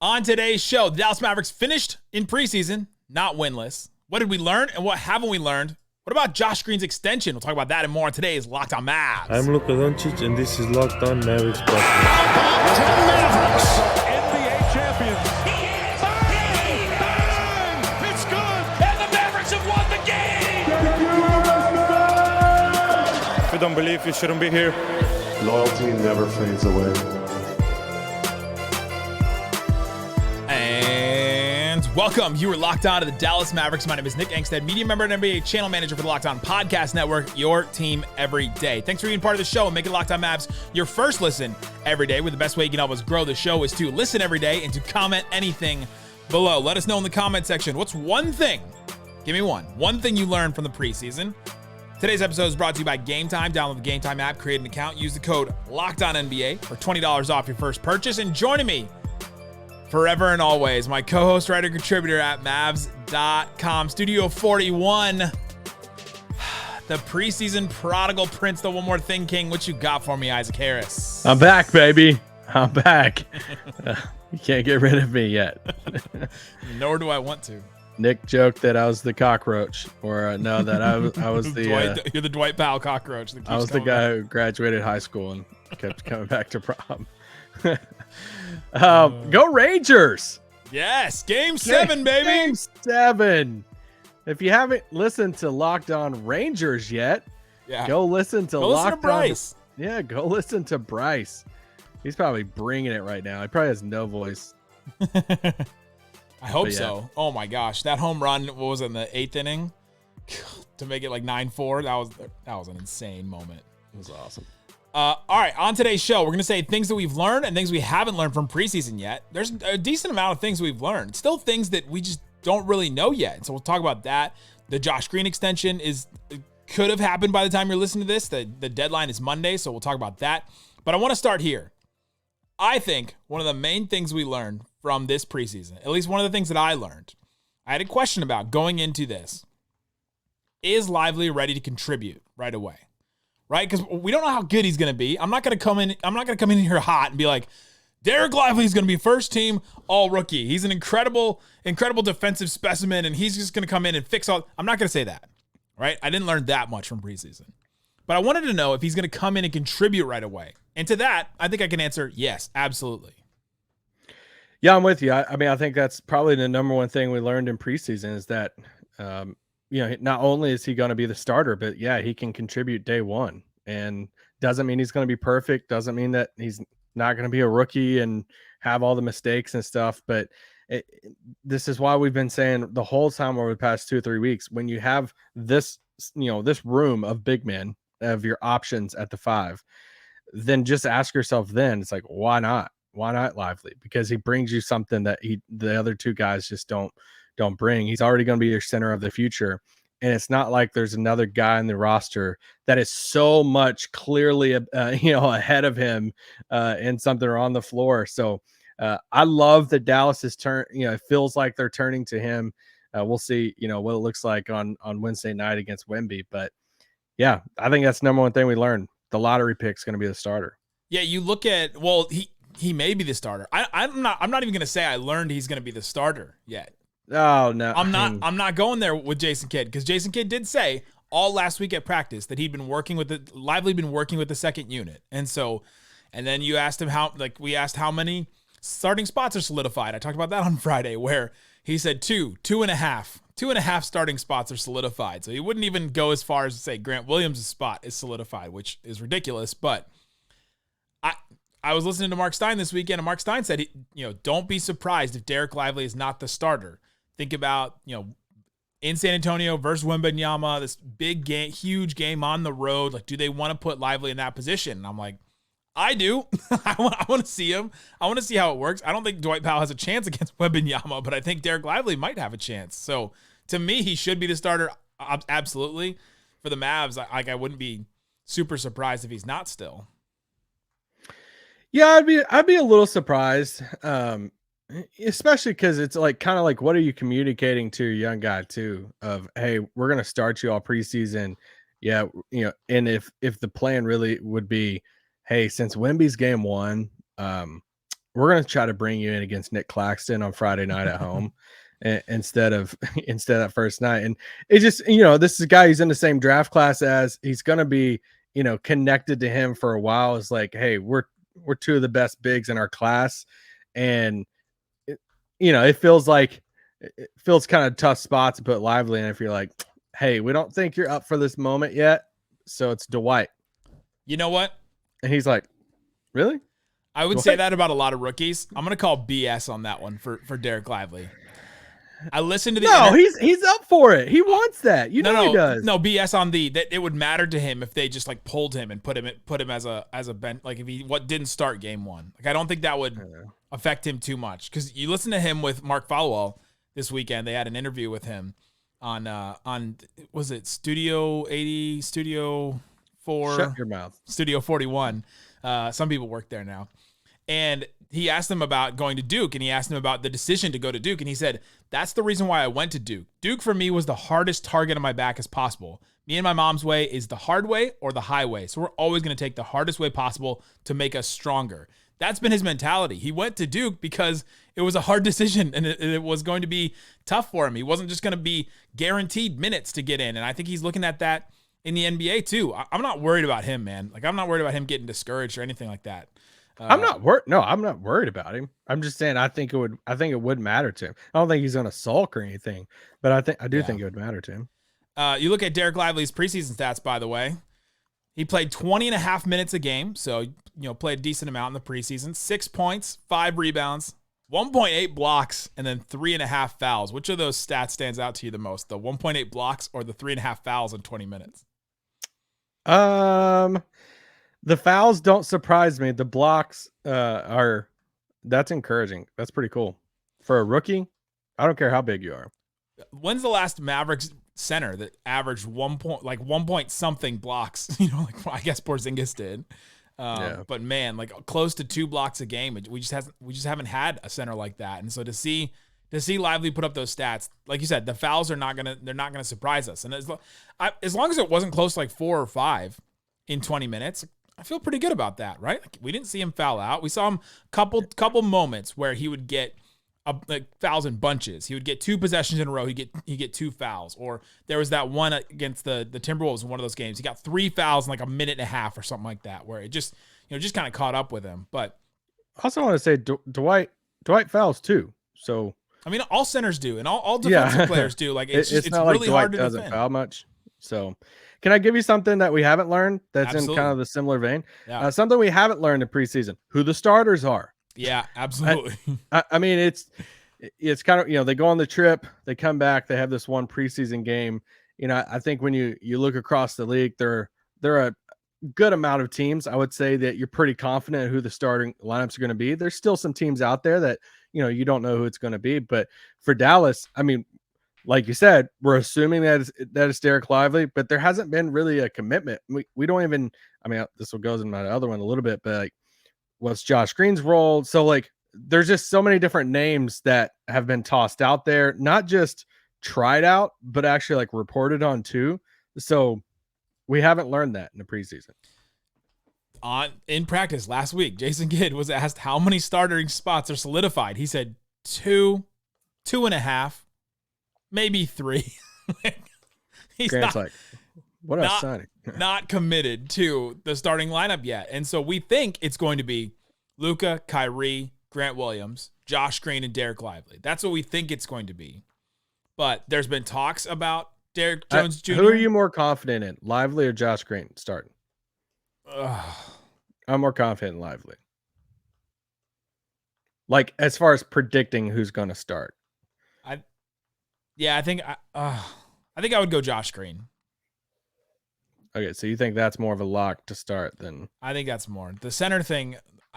On today's show, the Dallas Mavericks finished in preseason, not winless. What did we learn and what haven't we learned? What about Josh Green's extension? We'll talk about that and more on today's Locked On Mavs. I'm Luka Doncic, and this is Locked On Mavericks Preseason. Mavericks, NBA champions. Bang! Bang! It's good! And the Mavericks have won the game! If you don't believe, you shouldn't be here. Loyalty never fades away. Welcome. You are locked on to the Dallas Mavericks. My name is Nick Angstadt, media member and NBA channel manager for the Locked On Podcast Network, your team every day. Thanks for being part of the show and making Locked On Mavs your first listen every day. Where the best way you can help us grow the show is to listen every day and to comment anything below. Let us know in the comment section, what's one thing, give me one thing you learned from the preseason. Today's episode is brought to you by Game Time. Download the Game Time app, create an account, use the code LOCKEDONNBA for $20 off your first purchase. And joining me forever and always, my co-host, writer, contributor at Mavs.com, Studio 41, the preseason prodigal prince, the one more thing king. What you got for me, Isaac Harris? I'm back, baby. I'm back. You can't get rid of me yet. Nor do I want to. Nick joked that I was the cockroach, or no, that I was the you're the Dwight Powell cockroach. That keeps I was the coming guy back. who graduated high school and kept coming back to prom. Go Rangers! Yes, Game 7, baby. Game 7. If you haven't listened to Locked On Rangers yet, go listen to Locked Bryce. On. Yeah, go listen to Bryce. He's probably bringing it right now. He probably has no voice. I hope so. Oh my gosh, that home run, what was it, in the 8th inning to make it like 9-4? That was an insane moment. It was awesome. All right, on today's show, we're going to say things that we've learned and things we haven't learned from preseason yet. There's a decent amount of things we've learned. Still things that we just don't really know yet. So we'll talk about that. The Josh Green extension could have happened by the time you're listening to this. The deadline is Monday, so we'll talk about that. But I want to start here. I think one of the main things we learned from this preseason, at least one of the things that I learned, I had a question about going into this. Is Lively ready to contribute right away? Right? Because we don't know how good he's going to be. I'm not going to come in here hot and be like, Dereck Lively is going to be first team all rookie. He's an incredible defensive specimen, and he's just going to come in and fix all. I'm not going to say that. Right? I didn't learn that much from preseason. But I wanted to know if he's going to come in and contribute right away. And to that, I think I can answer yes, absolutely. Yeah, I'm with you. I mean, I think that's probably the number one thing we learned in preseason is that, not only is he going to be the starter, but yeah, he can contribute day one. And doesn't mean he's going to be perfect. Doesn't mean that he's not going to be a rookie and have all the mistakes and stuff. But this is why we've been saying the whole time over the past 2 or 3 weeks, when you have this, this room of big men, of your options at the 5, then just ask yourself then, it's like, why not? Why not Lively? Because he brings you something that the other 2 guys just don't bring. He's already going to be your center of the future. And it's not like there's another guy in the roster that is so much clearly, ahead of him in something or on the floor. So I love that Dallas is it feels like they're turning to him. We'll see, what it looks like on Wednesday night against Wemby. But yeah, I think that's the number one thing we learned. The lottery pick's going to be the starter. Yeah, you look at, he may be the starter. I'm not even going to say I learned he's going to be the starter yet. Oh no, I'm not going there with Jason Kidd, because Jason Kidd did say all last week at practice that he'd been working with the second unit, and then you asked him we asked how many starting spots are solidified. I talked about that on Friday, where he said 2.5 starting spots are solidified. So he wouldn't even go as far as to say Grant Williams' spot is solidified, which is ridiculous. But I was listening to Mark Stein this weekend, and Mark Stein said, don't be surprised if Dereck Lively is not the starter. Think about, in San Antonio versus Wembanyama, this big game, huge game on the road. Like, do they want to put Lively in that position? And I'm like, I do. I want to see him. I want to see how it works. I don't think Dwight Powell has a chance against Wembanyama, but I think Dereck Lively might have a chance. So to me, he should be the starter. Absolutely. For the Mavs, I wouldn't be super surprised if he's not still. Yeah, I'd be a little surprised. Especially because it's kind of like, what are you communicating to your young guy too? Of, hey, we're gonna start you all preseason, yeah, and if the plan really would be, hey, since Wemby's game 1, we're going to try to bring you in against Nick Claxton on Friday night at home instead of that first night. And it just, this is a guy who's in the same draft class as, he's going to be, connected to him for a while. It's like, hey, we're two of the best bigs in our class. And, it feels kind of tough spot to put Lively in if you're like, hey, we don't think you're up for this moment yet. So it's Dwight. You know what? And he's like, really? I would say that about a lot of rookies. I'm going to call BS on that one for Dereck Lively. I listened to the he's up for it. He wants that. He does. No, BS on that it would matter to him if they just like pulled him and put him as a bench, like if he didn't start game one. Like I don't think that would affect him too much, because you listen to him with Mark Followell this weekend. They had an interview with him on was it Studio 80, Studio 4? Shut your mouth. Studio 41. Some people work there now. And he asked him about going to Duke, and he asked him about the decision to go to Duke. And he said, that's the reason why I went to Duke. Duke for me was the hardest target on my back as possible. Me and my mom's way is the hard way or the highway. So we're always going to take the hardest way possible to make us stronger. That's been his mentality. He went to Duke because it was a hard decision, and it was going to be tough for him. He wasn't just going to be guaranteed minutes to get in. And I think he's looking at that in the NBA too. I'm not worried about him, man. Like I'm not worried about him getting discouraged or anything like that. I'm not worried. No, I'm not worried about him. I'm just saying I think it would matter to him. I don't think he's going to sulk or anything, but I do think it would matter to him. You look at Dereck Lively's preseason stats, by the way. He played 20 and a half minutes a game, so played a decent amount in the preseason. 6 points, 5 rebounds, 1.8 blocks, and then 3.5 fouls. Which of those stats stands out to you the most? The 1.8 blocks or the 3.5 fouls in 20 minutes? The fouls don't surprise me. The blocks that's encouraging. That's pretty cool. For a rookie, I don't care how big you are. When's the last Mavericks center that averaged 1 point something blocks? I guess Porzingis did. But man, like close to 2 blocks a game. We just haven't had a center like that. And so to see Lively put up those stats, like you said, the fouls they're not gonna surprise us. And as long as it wasn't close to like 4 or 5 in 20 minutes, I feel pretty good about that, right? Like, we didn't see him foul out. We saw him couple moments where he would get fouls in bunches. He would get 2 possessions in a row. He'd get 2 fouls. Or there was that one against the Timberwolves in one of those games. He got 3 fouls in like a minute and a half or something like that, where it just kind of caught up with him. But I also want to say Dwight fouls too. So I mean, all centers do, and all defensive players do. Like it's not really like hard Dwight to doesn't defend. foul much. So, can I give you something that we haven't learned that's Absolutely. in kind of the similar vein? Yeah. Something we haven't learned in preseason: who the starters are. Yeah, absolutely. I mean, it's kind of, they go on the trip, they come back, they have this one preseason game. I think when you look across the league, there are a good amount of teams. I would say that you're pretty confident who the starting lineups are going to be. There's still some teams out there that you don't know who it's going to be. But for Dallas, I mean, like you said, we're assuming that it's Dereck Lively, but there hasn't been really a commitment. We don't even. I mean, this will goes in my other one a little bit, but like, what's Josh Green's role? So like, there's just so many different names that have been tossed out there, not just tried out, but actually like reported on too. So we haven't learned that in the preseason. In practice last week, Jason Kidd was asked how many starting spots are solidified. He said 2, 2.5, maybe 3. He's Grant's like, what a signing. Not committed to the starting lineup yet. And so we think it's going to be Luka, Kyrie, Grant Williams, Josh Green, and Dereck Lively. That's what we think it's going to be. But there's been talks about Derrick Jones Jr. Who are you more confident in, Lively or Josh Green starting? I'm more confident in Lively. Like, as far as predicting who's going to start. I think I would go Josh Green. Okay, so you think that's more of a lock to start than... I think that's more. The center thing,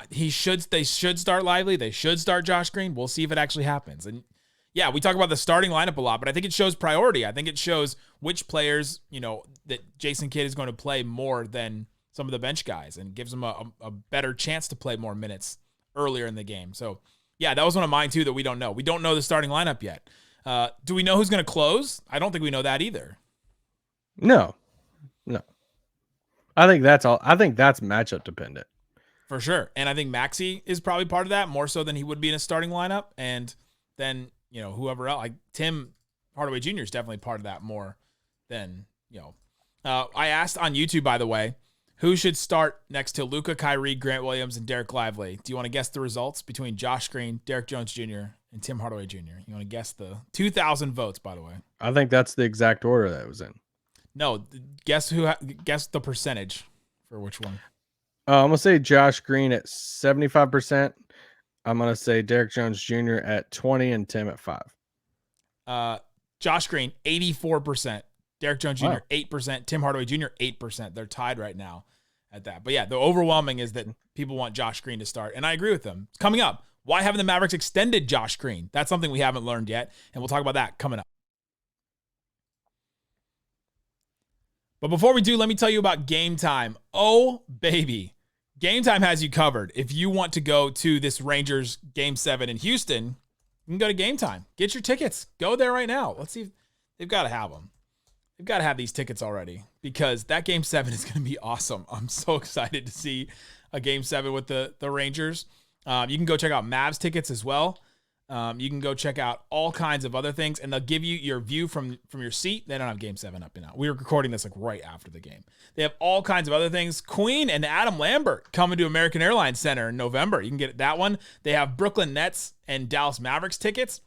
they should start Lively. They should start Josh Green. We'll see if it actually happens. And yeah, we talk about the starting lineup a lot, but I think it shows priority. I think it shows which players, that Jason Kidd is going to play more than some of the bench guys, and gives them a better chance to play more minutes earlier in the game. So yeah, that was one of mine too that we don't know. We don't know the starting lineup yet. Do we know who's going to close? I don't think we know that either. No. I think that's all. I think that's matchup dependent. For sure. And I think Maxey is probably part of that more so than he would be in a starting lineup. And then, whoever else, like Tim Hardaway Jr. is definitely part of that more than, I asked on YouTube, by the way, who should start next to Luka, Kyrie, Grant Williams, and Dereck Lively? Do you want to guess the results between Josh Green, Derrick Jones Jr., and Tim Hardaway Jr.? You want to guess the 2,000 votes, by the way? I think that's the exact order that it was in. No, guess the percentage for which one. I'm going to say Josh Green at 75%. I'm going to say Derrick Jones Jr. at 20 and Tim at 5. Josh Green, 84%. Derrick Jones Jr., Wow. 8%. Tim Hardaway Jr., 8%. They're tied right now at that. But yeah, the overwhelming is that people want Josh Green to start. And I agree with them. Coming up, why haven't the Mavericks extended Josh Green? That's something we haven't learned yet. And we'll talk about that coming up. But before we do, let me tell you about Game Time. Oh, baby. Game Time has you covered. If you want to go to this Rangers Game 7 in Houston, you can go to Game Time. Get your tickets. Go there right now. Let's see if they've got to have them. They've got to have these tickets already because that Game 7 is going to be awesome. I'm so excited to see a Game 7 with the Rangers. You can go check out Mavs tickets as well. You can go check out all kinds of other things, and they'll give you your view from your seat. They don't have Game 7 up now. We were recording this like right after the game. They have all kinds of other things. Queen and Adam Lambert coming to American Airlines Center in November. You can get that one. They have Brooklyn Nets and Dallas Mavericks tickets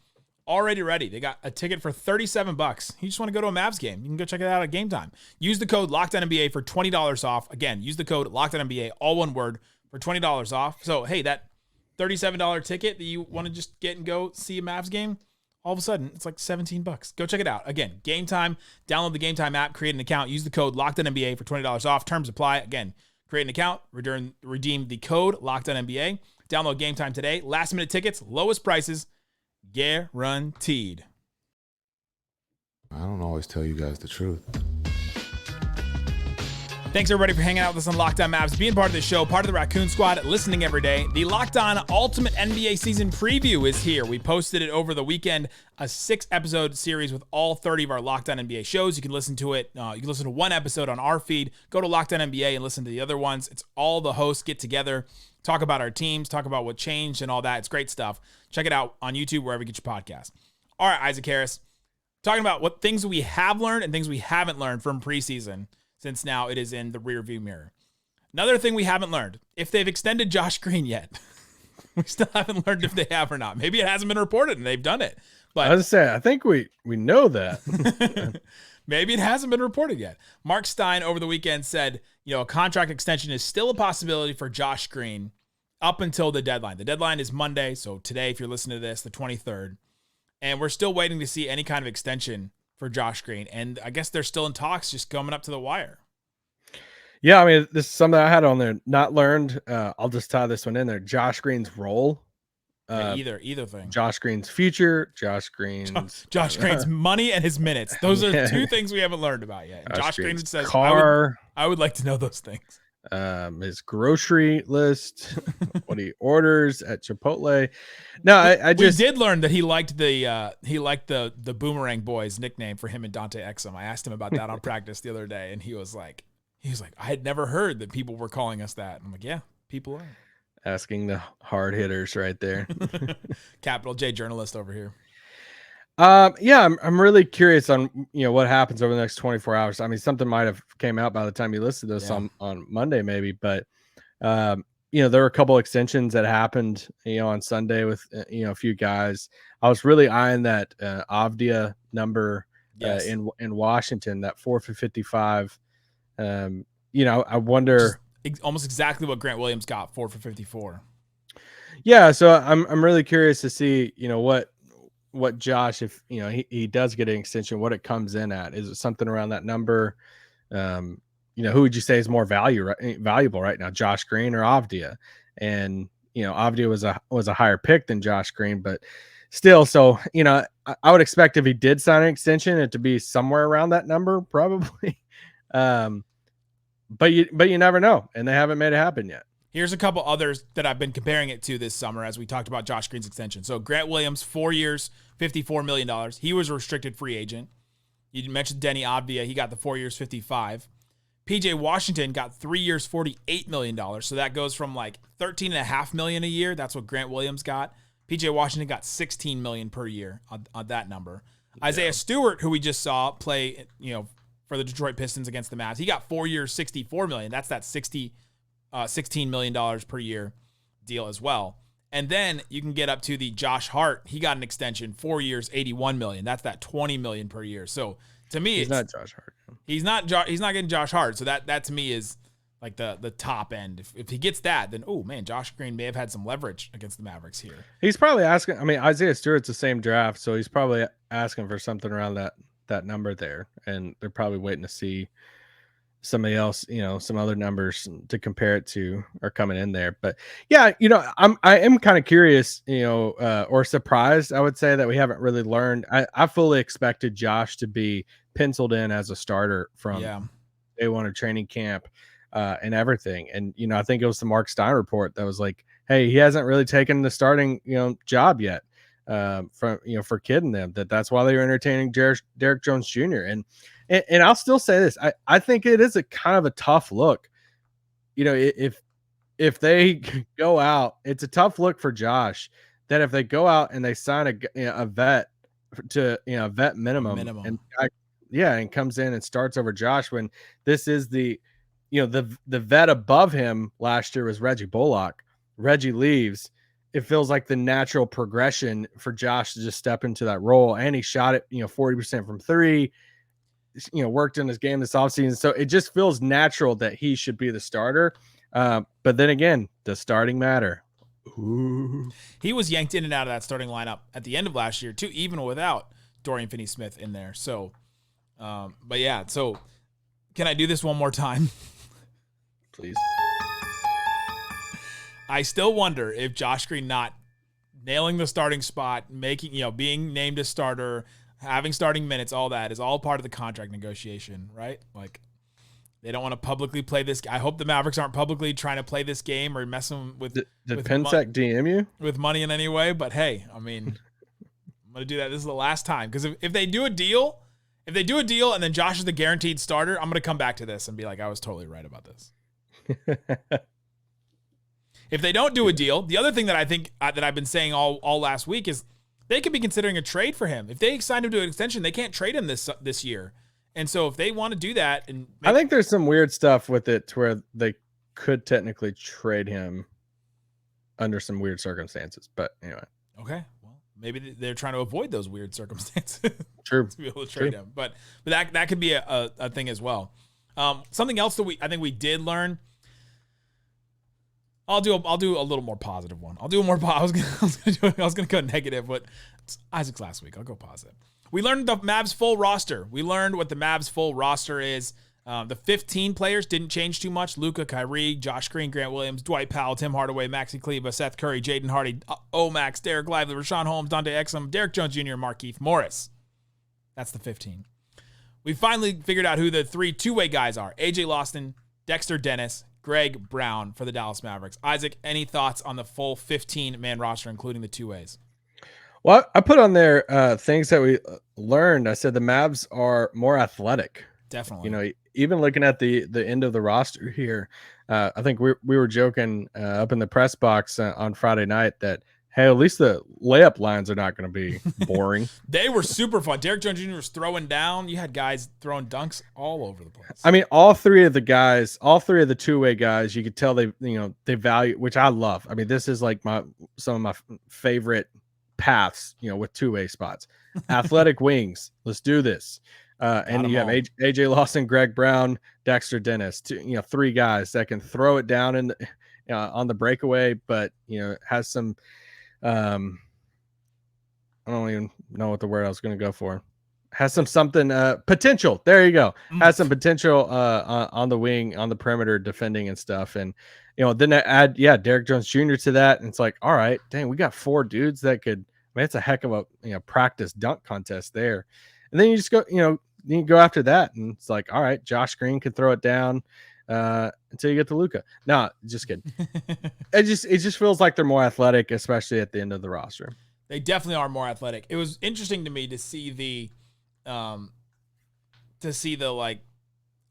already ready. They got a ticket for $37. You just want to go to a Mavs game. You can go check it out at Game Time. Use the code LOCKEDONNBA for $20 off. Again, use the code LOCKEDONNBA, all one word, for $20 off. So, hey, that $37 ticket that you want to just get and go see a Mavs game, all of a sudden, it's like $17. Go check it out. Again, Game Time. Download the Game Time app, create an account, use the code LOCKEDONNBA for $20 off. Terms apply. Again, create an account, redeem the code LOCKEDONNBA. Download Game Time today. Last minute tickets, lowest prices, guaranteed. I don't always tell you guys the truth. Thanks, everybody, for hanging out with us on Locked On Mavs, being part of the show, part of the Raccoon Squad, listening every day. The Locked On Ultimate NBA Season Preview is here. We posted it over the weekend, a 6-episode series with all 30 of our Locked On NBA shows. You can listen to it. You can listen to one episode on our feed. Go to Locked On NBA and listen to the other ones. It's all the hosts get together, talk about our teams, talk about what changed and all that. It's great stuff. Check it out on YouTube, wherever you get your podcast. All right, Isaac Harris, talking about what things we have learned and things we haven't learned from preseason, since now it is in the rearview mirror. Another thing we haven't learned, if they've extended Josh Green yet. We still haven't learned if they have or not. Maybe it hasn't been reported and they've done it. But I was saying, I think we know that. Maybe it hasn't been reported yet. Mark Stein over the weekend said, a contract extension is still a possibility for Josh Green up until the deadline. The deadline is Monday, so today, if you're listening to this, the 23rd. And we're still waiting to see any kind of extension for Josh Green. And I guess they're still in talks, just coming up to the wire. Yeah, I mean, this is something I had on there, not learned. I'll just tie this one in there. Josh Green's role. Either thing. Josh Green's future, Josh Green's money and his minutes. Those are two things we haven't learned about yet. And Josh Green says, car. I would like to know those things. His grocery list, what he orders at Chipotle. No, we did learn that he liked the Boomerang Boys nickname for him and Dante Exum. I asked him about that on practice the other day, and he was like, I had never heard that people were calling us that. I'm like, yeah, people are. Asking the hard hitters right there. Capital J journalist over here. Yeah, I'm really curious on what happens over the next 24 hours. I mean, something might have came out by the time you listened to this on Monday, maybe, but there were a couple extensions that happened, on Sunday with a few guys. I was really eyeing that Avdia number in Washington, that 4 for 55. I wonder. Almost exactly what Grant Williams got, 4 for 54. Yeah, so I'm really curious to see what Josh, if he does get an extension, what it comes in at. Is it something around that number? Who would you say is more valuable right now, Josh Green or Avdia? And Avdia was a higher pick than Josh Green, but still, so I would expect if he did sign an extension, it to be somewhere around that number, probably. But you never know, and they haven't made it happen yet. Here's a couple others that I've been comparing it to this summer as we talked about Josh Green's extension. So Grant Williams, 4 years, $54 million. He was a restricted free agent. You mentioned Denny Avdia. He got the 4 years, $55. PJ Washington got 3 years, $48 million. So that goes from like $13.5 million a year. That's what Grant Williams got. PJ Washington got $16 million per year on that number. Yeah. Isaiah Stewart, who we just saw play, for the Detroit Pistons against the Mavs, he got 4 years, $64 million. That's that $16 million per year deal as well. And then you can get up to the Josh Hart. He got an extension, 4 years, $81 million. That's that $20 million per year. So to me, he's not Josh Hart. He's not getting Josh Hart. So that to me is like the top end. If he gets that, then Josh Green may have had some leverage against the Mavericks here. He's probably asking. I mean, Isaiah Stewart's the same draft, so he's probably asking for something around that number there, and they're probably waiting to see somebody else, some other numbers to compare it to are coming in there. But yeah, I am kind of curious, or surprised, I would say, that we haven't really learned. I fully expected Josh to be penciled in as a starter from day one of training camp and everything. And, I think it was the Mark Stein report that was like, hey, he hasn't really taken the starting, job yet for kidding them. That's why they were entertaining Derrick Jones Jr. And I'll still say this. I think it is a kind of a tough look. If they go out, it's a tough look for Josh that if they go out and they sign a vet to vet minimum. And comes in and starts over Josh when this is the vet above him last year was Reggie Bullock. Reggie leaves. It feels like the natural progression for Josh to just step into that role. And he shot it, 40% from three. Worked in his game this offseason. So it just feels natural that he should be the starter. But then again, does starting matter? Ooh. He was yanked in and out of that starting lineup at the end of last year too, even without Dorian Finney-Smith in there. So, but yeah, so can I do this one more time? Please. I still wonder if Josh Green not nailing the starting spot, being named a starter, having starting minutes, all that is all part of the contract negotiation, right? Like, they don't want to publicly play this. I hope the Mavericks aren't publicly trying to play this game or messing with. Did Pensec DM you with money in any way? But hey, I mean, I'm gonna do that. This is the last time, because if they do a deal, and then Josh is the guaranteed starter, I'm gonna come back to this and be like, I was totally right about this. If they don't do a deal, the other thing that I think that I've been saying all last week is they could be considering a trade for him. If they sign him to an extension, they can't trade him this year. And so if they want to do that, I think there's some weird stuff with it to where they could technically trade him under some weird circumstances. But anyway. Okay. Well, maybe they're trying to avoid those weird circumstances. True. To be able to trade him. But that could be a thing as well. Something else that I think we did learn. I'll do a little more positive one. I was gonna go negative, but it's Isaac's last week. I'll go positive. We learned the Mavs full roster. We learned what the Mavs full roster is. The 15 players didn't change too much. Luka, Kyrie, Josh Green, Grant Williams, Dwight Powell, Tim Hardaway, Maxi Kleber, Seth Curry, Jaden Hardy, Max, Dereck Lively, Rashawn Holmes, Dante Exum, Derrick Jones Jr., and Markieff Morris. That's the 15. We finally figured out who the 3 two-way guys are. AJ Lawson, Dexter Dennis, Greg Brown for the Dallas Mavericks. Isaac, any thoughts on the full 15-man roster, including the two-ways? Well, I put on there things that we learned. I said the Mavs are more athletic. Definitely. Even looking at the end of the roster here, I think we were joking up in the press box on Friday night that, hey, at least the layup lines are not going to be boring. They were super fun. Derrick Jones Jr. was throwing down. You had guys throwing dunks all over the place. I mean, all three of the two-way guys, you could tell they value, which I love. I mean, this is like some of my favorite paths, with two-way spots. Athletic wings. Let's do this. And you have AJ Lawson, Greg Brown, Dexter Dennis, three guys that can throw it down on the breakaway, but has some I don't even know what the word I was going to go for. Has something potential. There you go. Has some potential on the wing, on the perimeter defending and stuff. And then add Derrick Jones Jr. to that, and it's like, all right, dang, we got 4 dudes that could. I mean, it's a heck of a practice dunk contest there. And then you just go, you go after that, and it's like, all right, Josh Green could throw it down until you get to Luka. No, just kidding. It just feels like they're more athletic, especially at the end of the roster. They definitely are more athletic. It was interesting to me to see the like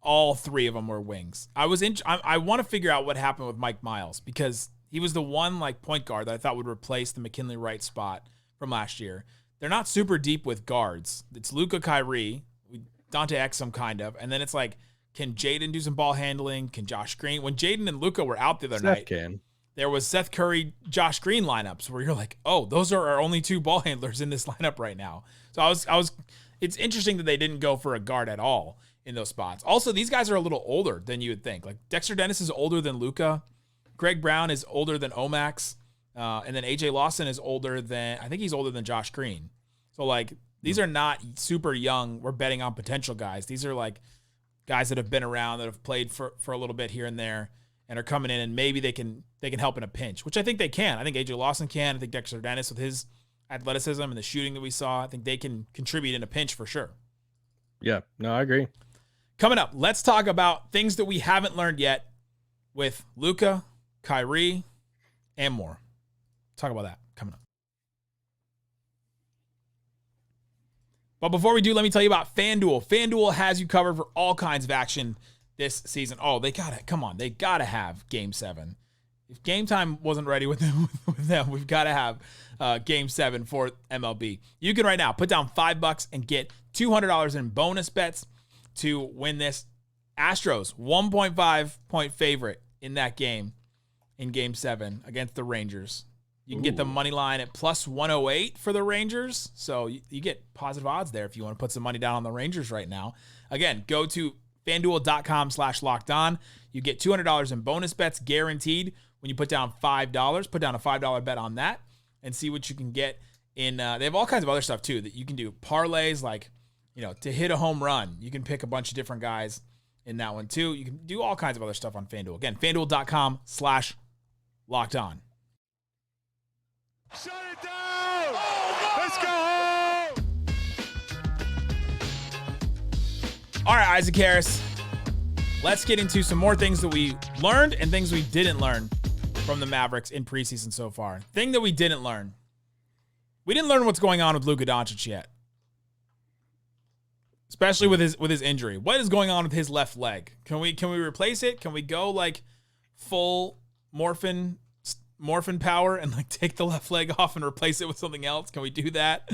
all three of them were wings. I want to figure out what happened with Mike Miles, because he was the one like point guard that I thought would replace the McKinley Wright spot from last year. They're not super deep with guards. It's Luka, Kyrie, Dante Exum kind of, and then it's like, can Jaden do some ball handling? Can Josh Green? When Jaden and Luka were out the other night, there was Seth Curry, Josh Green lineups where you're like, oh, those are our only two ball handlers in this lineup right now. So it's interesting that they didn't go for a guard at all in those spots. Also, these guys are a little older than you would think. Like Dexter Dennis is older than Luka. Greg Brown is older than Omax. And then AJ Lawson is older than, I think he's older than Josh Green. So like, these are not super young. We're betting on potential guys. These are like guys that have been around, that have played for a little bit here and there, and are coming in, and maybe they can help in a pinch, which I think they can. I think AJ Lawson can. I think Dexter Dennis, with his athleticism and the shooting that we saw, I think they can contribute in a pinch for sure. Yeah, no, I agree. Coming up, let's talk about things that we haven't learned yet with Luka, Kyrie, and more. Talk about that coming up. But before we do, let me tell you about FanDuel. FanDuel has you covered for all kinds of action this season. Oh, they gotta have Game 7. If Game Time wasn't ready with them, we've got to have Game 7 for MLB. You can right now put down $5 and get $200 in bonus bets to win this. Astros, 1.5 point favorite in that game, in Game 7 against the Rangers. You can get the money line at plus 108 for the Rangers. So you get positive odds there if you want to put some money down on the Rangers right now. Again, go to FanDuel.com/lockedon. You get $200 in bonus bets guaranteed when you put down $5. Put down a $5 bet on that and see what you can get in. They have all kinds of other stuff too that you can do. Parlays, like, to hit a home run. You can pick a bunch of different guys in that one too. You can do all kinds of other stuff on FanDuel. Again, FanDuel.com/lockedon. Shut it down! Let's go home! All right, Isaac Harris. Let's get into some more things that we learned and things we didn't learn from the Mavericks in preseason so far. Thing that we didn't learn. We didn't learn what's going on with Luka Doncic yet. Especially with his injury. What is going on with his left leg? Can we replace it? Can we go like full morphin power and like take the left leg off and replace it with something else? Can we do that?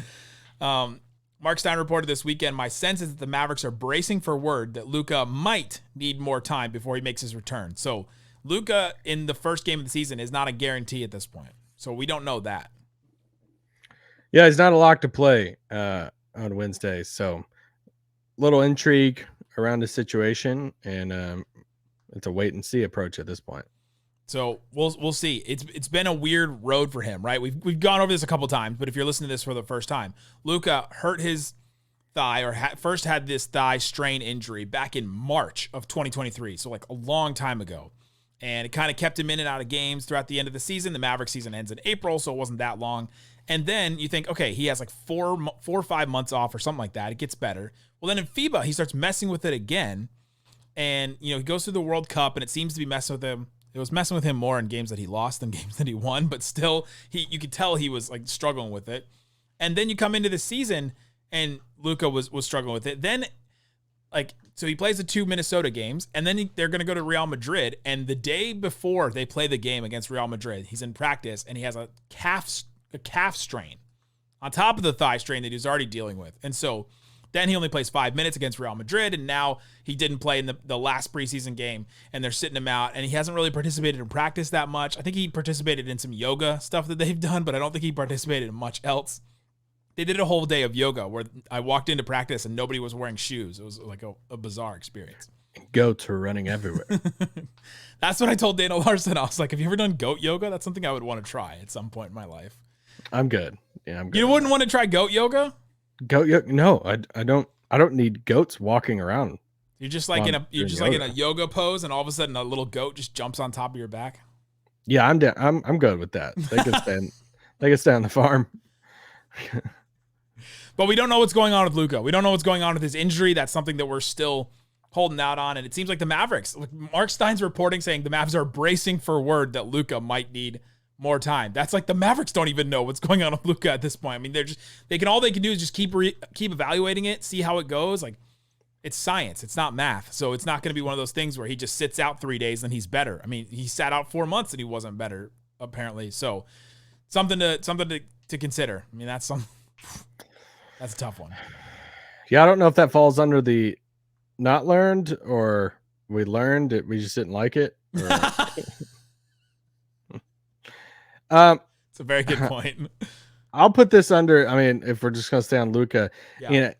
Mark Stein reported this weekend, my sense is that the Mavericks are bracing for word that Luka might need more time before he makes his return. So Luka in the first game of the season is not a guarantee at this point. So we don't know that. Yeah, he's not a lock to play on Wednesday. So little intrigue around the situation, and it's a wait and see approach at this point. So we'll see. It's been a weird road for him, right? We've gone over this a couple times, but if you're listening to this for the first time, Luka hurt his thigh, or first had this thigh strain injury back in March of 2023, so like a long time ago. And it kind of kept him in and out of games throughout the end of the season. The Mavericks season ends in April, so it wasn't that long. And then you think, okay, he has like 4 or 5 months off or something like that. It gets better. Well, then in FIBA, he starts messing with it again. And, he goes through the World Cup, and it seems to be messing with him. It was messing with him more in games that he lost than games that he won, but still, you could tell he was like struggling with it. And then you come into the season, and Luka was struggling with it. Then, so he plays the 2 Minnesota games, and then they're going to go to Real Madrid. And the day before they play the game against Real Madrid, he's in practice, and he has a calf strain on top of the thigh strain that he's already dealing with. And so then he only plays 5 minutes against Real Madrid, and now he didn't play in the last preseason game, and they're sitting him out, and he hasn't really participated in practice that much. I think he participated in some yoga stuff that they've done, but I don't think he participated in much else. They did a whole day of yoga where I walked into practice and nobody was wearing shoes. It was like a bizarre experience. Goats are running everywhere. That's what I told Dana Larson. I was like, have you ever done goat yoga? That's something I would want to try at some point in my life. I'm good. Yeah, I'm good. You wouldn't want to try goat yoga? Goat yoga? No, I don't need goats walking around. You're just like in a yoga pose, and all of a sudden a little goat just jumps on top of your back. Yeah, I'm down. I'm good with that. They can stay on the farm. But we don't know what's going on with Luka. We don't know what's going on with his injury. That's something that we're still holding out on. And it seems like the Mavericks, Mark Stein's reporting saying the Mavs are bracing for word that Luka might need more time. That's like the Mavericks don't even know what's going on with Luka at this point. I mean, all they can do is just keep evaluating it, see how it goes. Like, it's science. It's not math. So it's not going to be one of those things where he just sits out 3 days and he's better. I mean, he sat out 4 months and he wasn't better apparently. So something to consider. I mean, that's a tough one. Yeah, I don't know if that falls under the not learned or we learned it. We just didn't like it. It's a very good point. I'll put this under. I mean, if we're just gonna stay on Luka,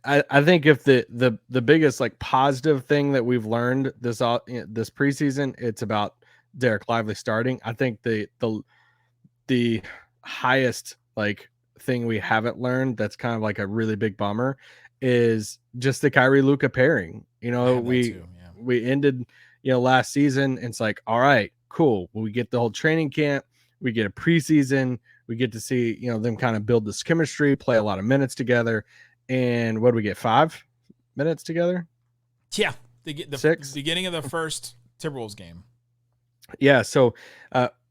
I think if the biggest like positive thing that we've learned this preseason, it's about Dereck Lively starting. I think the highest like thing we haven't learned that's kind of like a really big bummer is just the Kyrie Luka pairing. We ended last season. And it's like, all right, cool. We get the whole training camp. We get a preseason. We get to see, them kind of build this chemistry, play a lot of minutes together. And what do we get? 5 minutes together? Yeah. The 6? Beginning of the first Timberwolves game. Yeah. So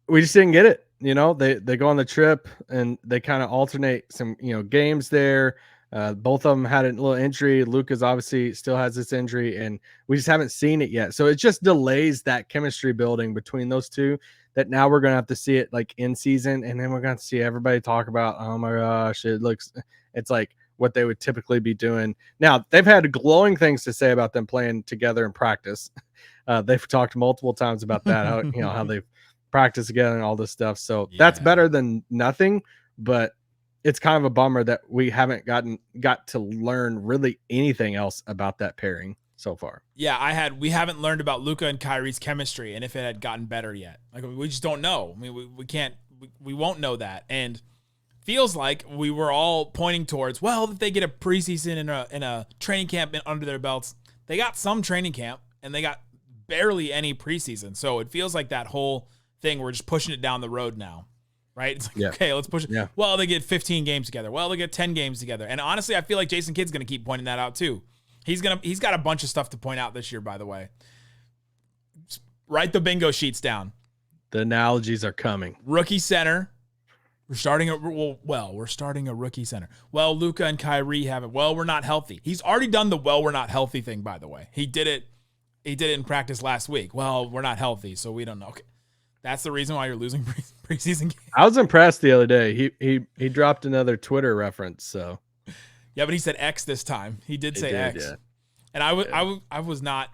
we just didn't get it. They go on the trip and they kind of alternate some, games there. Both of them had a little injury. Luka's obviously still has this injury, and we just haven't seen it yet. So it just delays that chemistry building between those two that now we're going to have to see it like in season. And then we're going to see everybody talk about, oh my gosh, it's like what they would typically be doing. Now they've had glowing things to say about them playing together in practice. They've talked multiple times about that, how they've practiced together and all this stuff. So that's better than nothing, but it's kind of a bummer that we haven't got to learn really anything else about that pairing so far. Yeah, we haven't learned about Luka and Kyrie's chemistry and if it had gotten better yet. Like we just don't know. I mean, we won't know that. And feels like we were all pointing towards, well, if they get a preseason in a training camp under their belts. They got some training camp and they got barely any preseason. So it feels like that whole thing, we're just pushing it down the road now. Right? It's like, okay, let's push it. Yeah. Well, they get 15 games together. Well, they get 10 games together. And honestly, I feel like Jason Kidd's going to keep pointing that out too. He's got a bunch of stuff to point out this year, by the way. Just write the bingo sheets down. The analogies are coming. Rookie center. We're starting a rookie center. Well, Luka and Kyrie have it. Well, we're not healthy. He's already done the we're not healthy thing, by the way. He did it in practice last week. Well, we're not healthy, so we don't know. Okay. That's the reason why you're losing preseason games. I was impressed the other day. He dropped another Twitter reference. So yeah, but he said X this time. He did say X, yeah. And I was not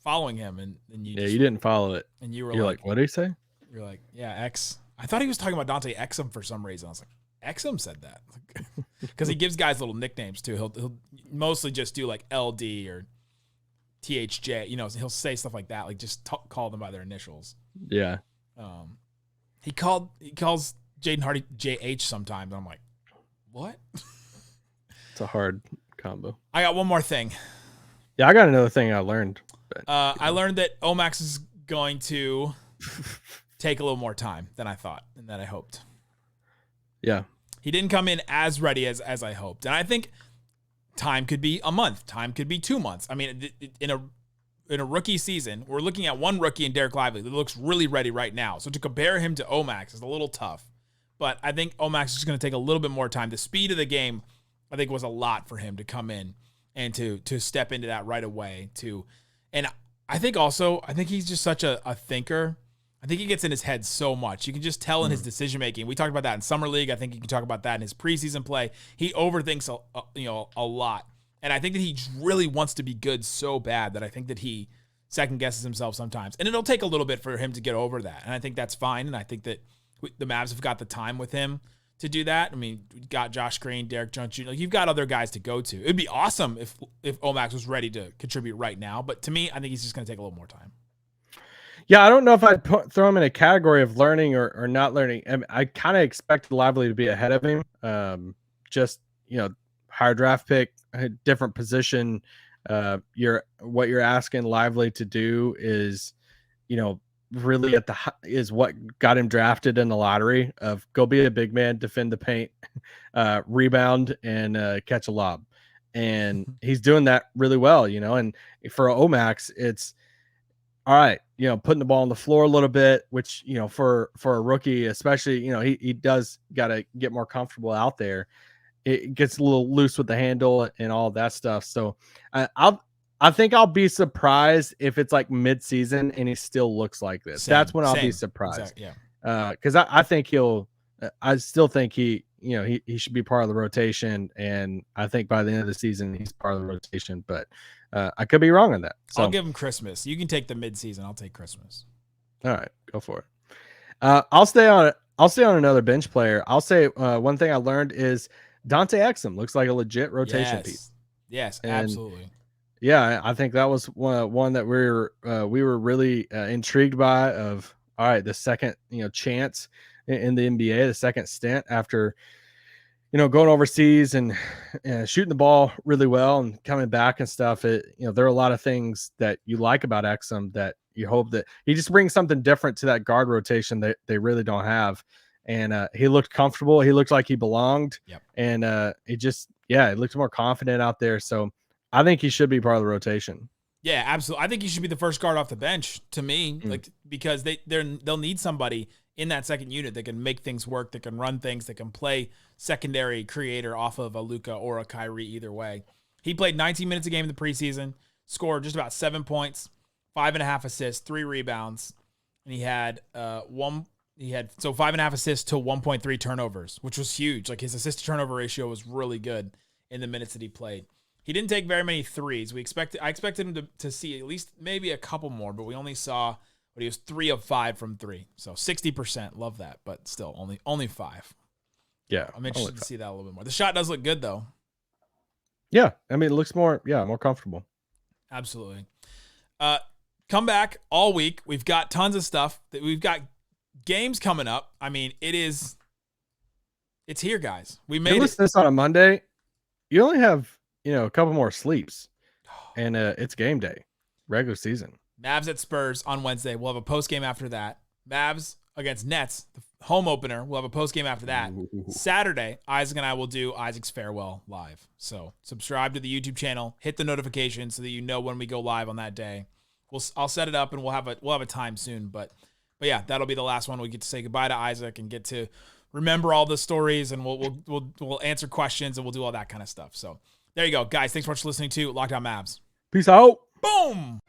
following him, and you didn't follow it, and you're like, what did he say? You're like, yeah, X. I thought he was talking about Dante Exum for some reason. I was like, Exum said that because he gives guys little nicknames too. He'll mostly just do like LD or THJ. He'll say stuff like that, like just call them by their initials. Yeah. He calls Jaden Hardy JH sometimes. And I'm like, what? It's a hard combo. I got one more thing. Yeah, I got another thing I learned. But, I learned that Omax is going to take a little more time than I thought and that I hoped. Yeah. He didn't come in as ready as I hoped. And I think time could be a month. Time could be 2 months. I mean, in a rookie season, we're looking at one rookie in Dereck Lively that looks really ready right now. So to compare him to Omax is a little tough. But I think Omax is just going to take a little bit more time. The speed of the game, I think, was a lot for him to come in and to step into that right away. And I think he's just such a thinker. I think he gets in his head so much. You can just tell in his decision making. We talked about that in summer league. I think you can talk about that in his preseason play. He overthinks a lot. And I think that he really wants to be good so bad that I think that he second guesses himself sometimes. And it'll take a little bit for him to get over that. And I think that's fine. And I think that the Mavs have got the time with him to do that. I mean, we got Josh Green, Derek Jones Jr. You've got other guys to go to. It'd be awesome if Omax was ready to contribute right now. But to me, I think he's just going to take a little more time. Yeah, I don't know if I'd throw him in a category of learning or not learning. I kind of expected Lively to be ahead of him. Higher draft pick, a different position. What you're asking Lively to do is, really is what got him drafted in the lottery of go be a big man, defend the paint, rebound, and catch a lob. And he's doing that really well, and for Omax, it's all right, putting the ball on the floor a little bit, which, for a rookie, especially, he does got to get more comfortable out there. It gets a little loose with the handle and all that stuff. So I'll I think I'll be surprised if it's like mid-season and he still looks like this. That's when I'll be surprised. Exactly, yeah. Because I think I still think he should be part of the rotation, and I think by the end of the season he's part of the rotation. But I could be wrong on that. So I'll give him Christmas. You can take the mid-season. I'll take Christmas. all right, go for it. I'll stay on another bench player. I'll say one thing I learned is Dante Exum looks like a legit rotation piece. Yes, And absolutely. yeah, I think that was one that we were really intrigued by. Of all right, the second chance in the NBA, the second stint after going overseas and shooting the ball really well and coming back and stuff. There are a lot of things that you like about Exum that you hope that he just brings something different to that guard rotation that they really don't have. And he looked comfortable. He looked like he belonged. Yep. And it looked more confident out there. So I think he should be part of the rotation. Yeah, absolutely. I think he should be the first guard off the bench to me, because they'll need somebody in that second unit that can make things work, that can run things, that can play secondary creator off of a Luka or a Kyrie either way. He played 19 minutes a game in the preseason, scored just about 7 points, 5.5 assists, 3 rebounds, and he had 5.5 assists to 1.3 turnovers, which was huge. Like his assist to turnover ratio was really good in the minutes that he played. He didn't take very many threes. I expected him to see at least maybe a couple more, but we only saw he was 3 of 5 from 3. So 60%. Love that, but still only 5. Yeah. I'm interested to see that a little bit more. The shot does look good though. Yeah. I mean, it looks more comfortable. Absolutely. Come back all week. We've got tons of stuff we've got games coming up. I mean, it's here, guys. We made it. This on a Monday. You only have, a couple more sleeps, and it's game day, regular season. Mavs at Spurs on Wednesday. We'll have a post game after that. Mavs against Nets, the home opener. We'll have a post game after that. Ooh. Saturday, Isaac and I will do Isaac's farewell live. So subscribe to the YouTube channel, hit the notification so that you know when we go live on that day. I'll set it up and we'll have a time soon. But yeah, that'll be the last one. We get to say goodbye to Isaac and get to remember all the stories, and we'll answer questions and we'll do all that kind of stuff. So there you go, guys. Thanks so much for listening to Locked On Mavs. Peace out. Boom.